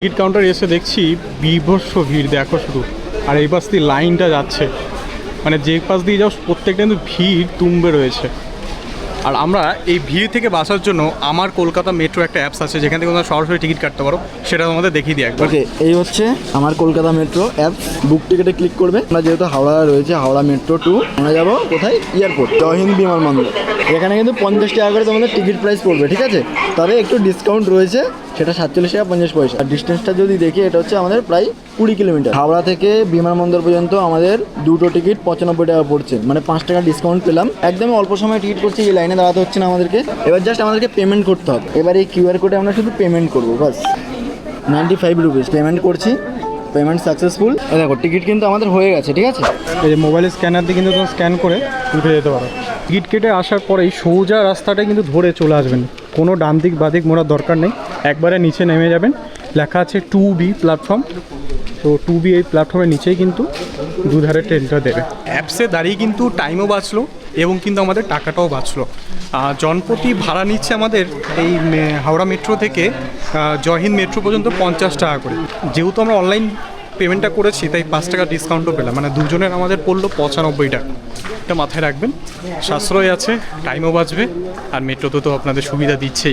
Ticket কাউন্টারে এসে দেখছি বীভৎস ভিড়, দেখো শুধু। আর এই পাশ দিয়ে লাইনটা যাচ্ছে, মানে যে পাশ দিয়ে যাও প্রত্যেকটা কিন্তু ভিড় তুঙ্গে রয়েছে। আর আমরা এই ভিড় থেকে বাঁচার জন্য আমার কলকাতা মেট্রো একটা অ্যাপস আছে, যেখান থেকে তোমরা সরাসরি টিকিট কাটতে পারো। সেটা তোমাদের দেখিয়ে দিই একবার। ওকে, এই হচ্ছে আমার কলকাতা মেট্রো অ্যাপস। বুক টিকেটে ক্লিক করবে। আমরা যেহেতু হাওড়া রয়েছে, হাওড়া মেট্রো 2, আমরা যাবো কোথায়? এয়ারপোর্ট, জয় হিন্দ বিমানবন্দর। এখানে কিন্তু 50 টাকা করে তোমাদের টিকিট প্রাইস পড়বে, ঠিক আছে? তবে একটু ডিসকাউন্ট রয়েছে, সেটা 47 টাকা 50 পয়সা। আর ডিস্টেন্সটা যদি দেখি, এটা হচ্ছে আমাদের প্রায় 20 কিলোমিটার। হাওড়া থেকে বিমানবন্দর পর্যন্ত আমাদের দুটো টিকিট 95 টাকা পড়ছে, মানে 5 টাকা ডিসকাউন্ট পেলাম। একদমই অল্প সময় টিকিট করছি, এই লাইনে দাঁড়াতে হচ্ছে না আমাদেরকে। এবার জাস্ট আমাদেরকে পেমেন্ট করতে হবে। এবার এই কিউআর কোডে আমরা শুধু পেমেন্ট করবো, বাস 95 রুপিস পেমেন্ট করছি। Payment successful. দেখো টিকিট কিন্তু আমাদের হয়ে গেছে, ঠিক আছে? এই যে মোবাইলের স্ক্যানার দিয়ে কিন্তু তোমরা স্ক্যান করে উঠে যেতে পারো। টিকিট কেটে আসার পরেই সোজা রাস্তাটা কিন্তু ধরে চলে আসবেন, কোনো ডান দিক বাদিক মোড়ার দরকার নেই। একবারে নিচে নেমে যাবেন, লেখা আছে 2B প্ল্যাটফর্ম। তো 2B এই প্ল্যাটফর্মের নিচেই কিন্তু দুধারে ট্রেনটা দেবে। অ্যাপসে দাঁড়িয়ে কিন্তু টাইমও বাঁচলো এবং কিন্তু আমাদের টাকাটাও বাঁচলো। জনপ্রতি ভাড়া নিচ্ছে আমাদের এই হাওড়া মেট্রো থেকে জয় হিন্দ মেট্রো পর্যন্ত 50 টাকা করে। যেহেতু আমরা অনলাইন পেমেন্টটা করেছি, তাই 5 টাকা ডিসকাউন্টও পেলাম, মানে দুজনের আমাদের পড়লো 95 টাকা। এটা মাথায় রাখবেন, সাশ্রয় আছে, টাইমও বাঁচবে, আর মেট্রোতে তো আপনাদের সুবিধা দিচ্ছেই।